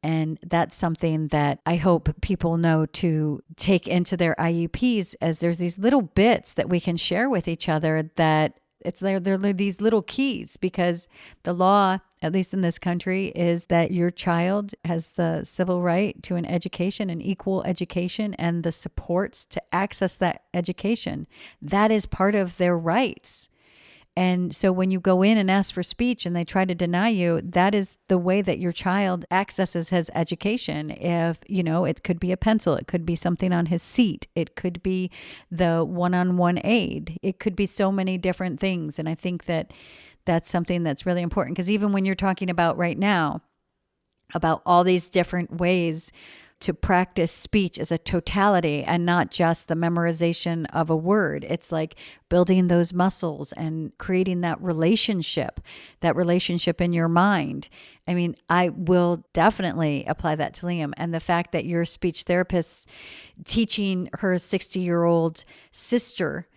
And that's something that I hope people know to take into their IEPs, as there's these little bits that we can share with each other, that they're these little keys, because the law, at least in this country, is that your child has the civil right to an education, an equal education, and the supports to access that education. That is part of their rights. And so when you go in and ask for speech and they try to deny you, that is the way that your child accesses his education. If, it could be a pencil, it could be something on his seat, it could be the one-on-one aid, it could be so many different things. And I think that that's something that's really important, because even when you're talking about right now, about all these different ways to practice speech as a totality and not just the memorization of a word. It's like building those muscles and creating that relationship in your mind. I mean, I will definitely apply that to Liam. And the fact that your speech therapist teaching her 60-year-old sister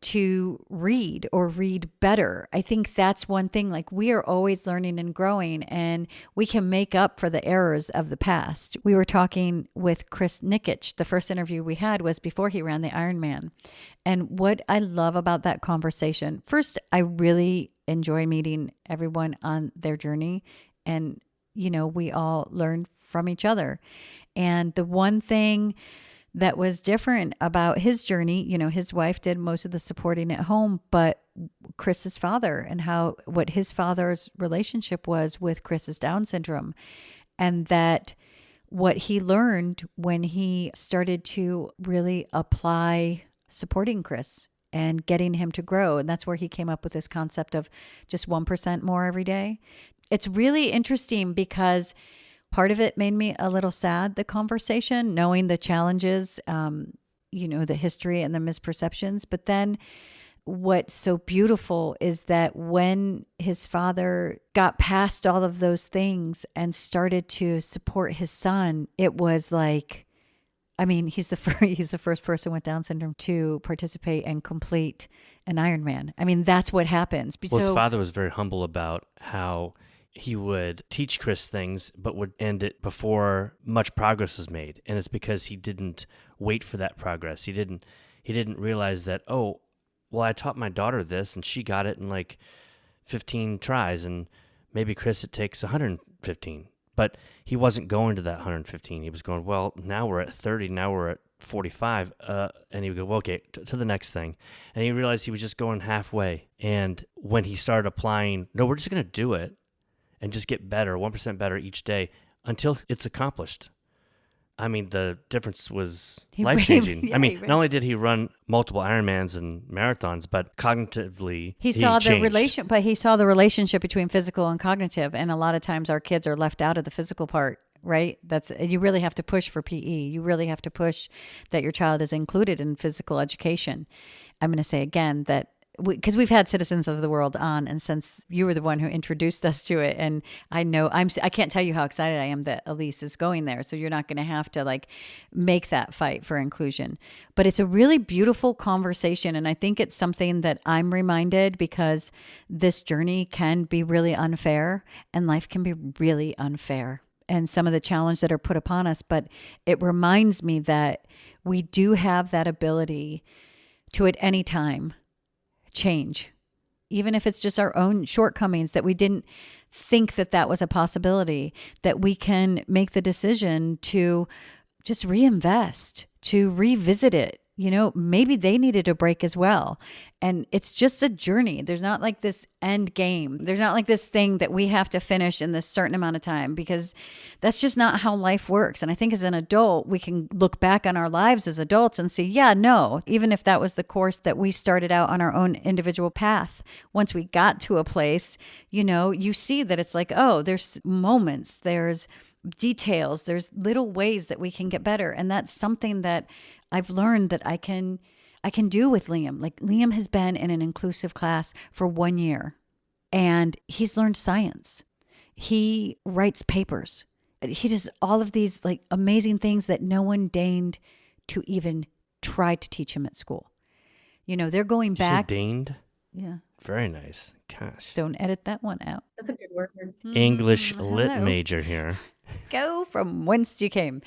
to read or read better. I think that's one thing. Like, we are always learning and growing, and we can make up for the errors of the past. We were talking with Chris Nikich. The first interview we had was before he ran the Ironman. And what I love about that conversation, first, I really enjoy meeting everyone on their journey, and, we all learn from each other. And the one thing that was different about his journey, his wife did most of the supporting at home, but Chris's father, and what his father's relationship was with Chris's Down syndrome, and that what he learned when he started to really apply supporting Chris and getting him to grow. And that's where he came up with this concept of just 1% more every day. It's really interesting, because part of it made me a little sad, the conversation, knowing the challenges, the history and the misperceptions. But then what's so beautiful is that when his father got past all of those things and started to support his son, it was like, he's the first person with Down syndrome to participate and complete an Ironman. That's what happens. Well, his father was very humble about how he would teach Chris things, but would end it before much progress was made. And it's because he didn't wait for that progress. He didn't realize that, I taught my daughter this and she got it in like 15 tries, and maybe Chris, it takes 115. But he wasn't going to that 115. He was going, well, now we're at 30, now we're at 45. And he would go, okay, to the next thing. And he realized he was just going halfway. And when he started applying, no, we're just going to do it and just get better, 1% better each day until it's accomplished. The difference was life-changing. Not only did he run multiple Ironmans and marathons, but cognitively he saw the relationship between physical and cognitive. And a lot of times our kids are left out of the physical part, right? You really have to push for PE. You really have to push that your child is included in physical education. I'm going to say again that because we've had Citizens of the World on, and since you were the one who introduced us to it, and I know I can't tell you how excited I am that Elyse is going there. So you're not going to have to like make that fight for inclusion. But it's a really beautiful conversation, and I think it's something that I'm reminded because this journey can be really unfair, and life can be really unfair, and some of the challenges that are put upon us. But it reminds me that we do have that ability to at any time change, even if it's just our own shortcomings that we didn't think that that was a possibility, that we can make the decision to just reinvest, to revisit it. You know, maybe they needed a break as well. And it's just a journey. There's not like this end game. There's not like this thing that we have to finish in this certain amount of time, because that's just not how life works. And I think as an adult, we can look back on our lives as adults and see, yeah, no, even if that was the course that we started out on our own individual path, once we got to a place, you know, you see that it's like, oh, there's moments, there's details, there's little ways that we can get better. And that's something that I've learned that I can do with Liam. Like, Liam has been in an inclusive class for 1 year, and he's learned science. He writes papers. He does all of these like amazing things that no one deigned to even try to teach him at school. You know, they're going back. Deigned? Yeah. Very nice. Gosh. Don't edit that one out. That's a good word. English lit hello. major here. Go from whence you came.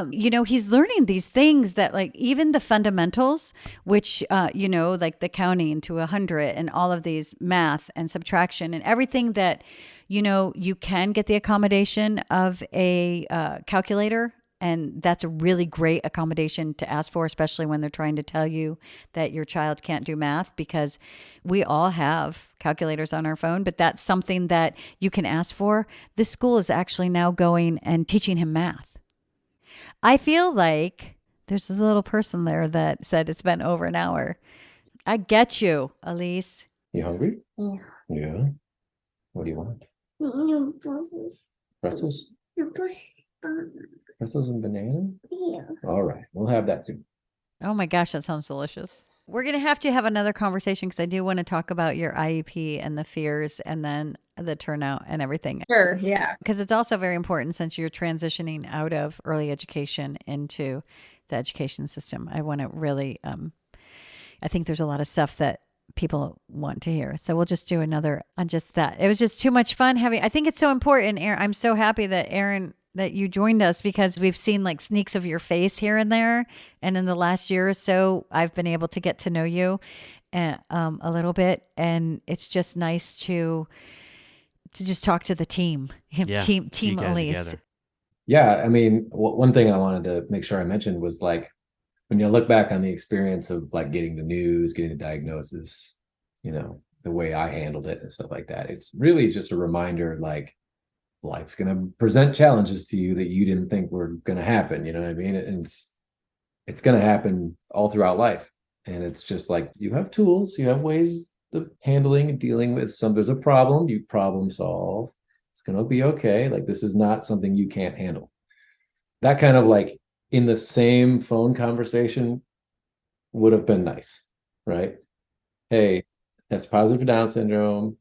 You know, he's learning these things that, like, even the fundamentals, which, you know, like the counting to 100 and all of these math and subtraction and everything that, you know, you can get the accommodation of a calculator. And that's a really great accommodation to ask for, especially when they're trying to tell you that your child can't do math, because we all have calculators on our phone, but that's something that you can ask for. This school is actually now going and teaching him math. I feel like there's this little person there that said it's been over an hour. I get you, Elyse. You hungry? Yeah. Yeah. What do you want? No buses. Pretzels? No buses. Pretzels and banana? Yeah. All right. We'll have that soon. Oh my gosh, that sounds delicious. We're going to have another conversation, because I do want to talk about your IEP and the fears and then the turnout and everything. Sure. Yeah. Because it's also very important, since you're transitioning out of early education into the education system. I want to really, I think there's a lot of stuff that people want to hear. So we'll just do another on just that. It was just too much fun I think it's so important, Aaron. I'm so happy that that you joined us, because we've seen like sneaks of your face here and there. And in the last year or so, I've been able to get to know you a little bit. And it's just nice to just talk to the team, Yeah, team you guys Elyse. together. Yeah. I mean, one thing I wanted to make sure I mentioned was, like, when you look back on the experience of like getting the news, getting the diagnosis, you know, the way I handled it and stuff like that, it's really just a reminder, like, life's going to present challenges to you that you didn't think were going to happen. You know what I mean? And it's going to happen all throughout life. And it's just like, you have tools, you have ways of handling and dealing with there's a problem, you problem solve. It's going to be okay. Like, this is not something you can't handle. That kind of, like, in the same phone conversation would have been nice, right? Hey, that's positive for Down syndrome.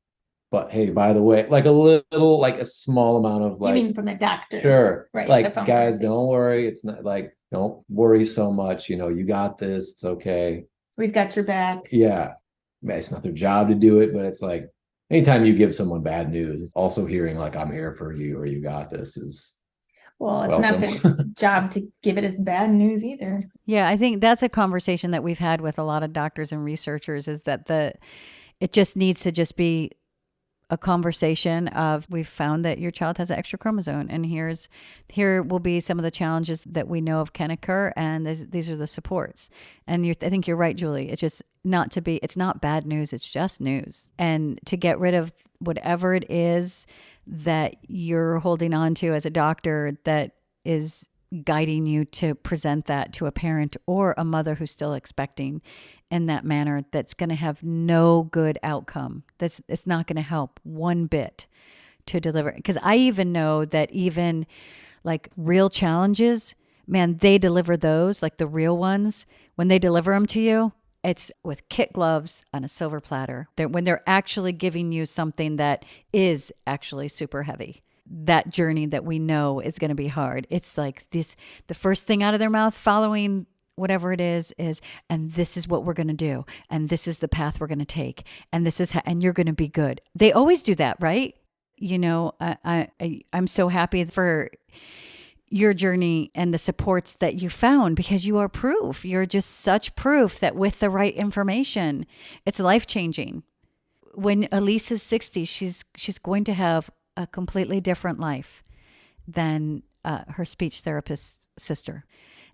But hey, by the way, like a little, like a small amount of, like, You mean from the doctor? sure, Right. like, the phone guys, conversation. don't worry. It's not like, don't worry so much. You know, you got this. It's okay. We've got your back. Yeah. Man, it's not their job to do it, but it's like, anytime you give someone bad news, it's also hearing like, I'm here for you, or you got this, is Well, it's not welcome. their job to give it as bad news either. Yeah, I think that's a conversation that we've had with a lot of doctors and researchers, is that it just needs to just be a conversation of, we've found that your child has an extra chromosome, and here will be some of the challenges that we know of can occur, and these are the supports. And I think you're right, Julie. It's just it's not bad news. It's just news. And to get rid of whatever it is that you're holding on to as a doctor that is guiding you to present that to a parent or a mother who's still expecting in that manner, that's going to have no good outcome. It's not going to help one bit to deliver. Because I even know that even like real challenges, man, they deliver those, like the real ones, when they deliver them to you, It's with kit gloves on a silver platter. When they're actually giving you something that is actually super heavy. That journey that we know is going to be hard. It's like this, the first thing out of their mouth following whatever it is, and this is what we're going to do. And this is the path we're going to take. And this is how, and you're going to be good. They always do that, right? You know, I'm so happy for your journey and the supports that you found, because you are proof. You're just such proof that with the right information, it's life-changing. When Elyse is 60, she's going to have a completely different life than her speech therapist sister.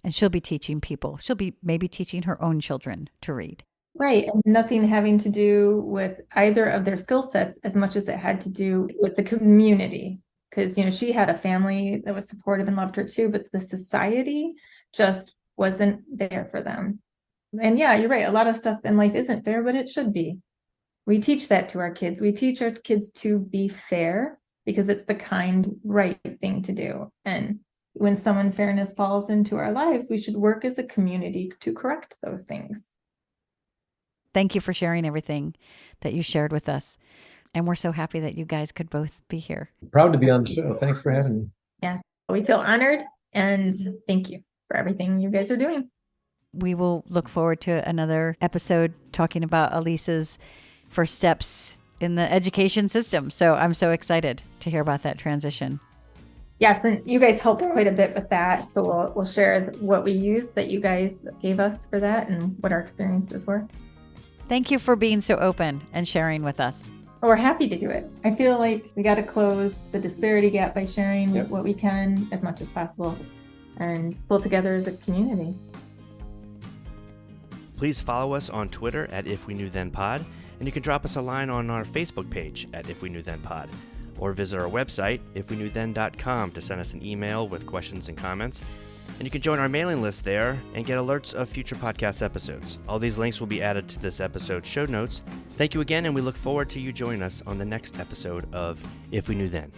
And she'll be teaching people. She'll be maybe teaching her own children to read. Right. And nothing having to do with either of their skill sets as much as it had to do with the community. Because, you know, she had a family that was supportive and loved her too, but the society just wasn't there for them. And yeah, you're right. A lot of stuff in life isn't fair, but it should be. We teach that to our kids. We teach our kids to be fair because it's the kind, right thing to do. And when some unfairness falls into our lives, we should work as a community to correct those things. Thank you for sharing everything that you shared with us. And we're so happy that you guys could both be here. Proud to be on the show. Thanks for having me. Yeah, we feel honored, and thank you for everything you guys are doing. We will look forward to another episode talking about Elyse's first steps in the education system. So I'm so excited to hear about that transition. Yes, and you guys helped quite a bit with that. So we'll share what we used that you guys gave us for that and what our experiences were. Thank you for being so open and sharing with us. We're happy to do it. I feel like we got to close the disparity gap by sharing what we can as much as possible and pull together as a community. Please follow us on Twitter at If We Knew Then Pod, and you can drop us a line on our Facebook page at If We Knew Then Pod, or visit our website, ifweknewthen.com, to send us an email with questions and comments. And you can join our mailing list there and get alerts of future podcast episodes. All these links will be added to this episode's show notes. Thank you again, and we look forward to you joining us on the next episode of If We Knew Then.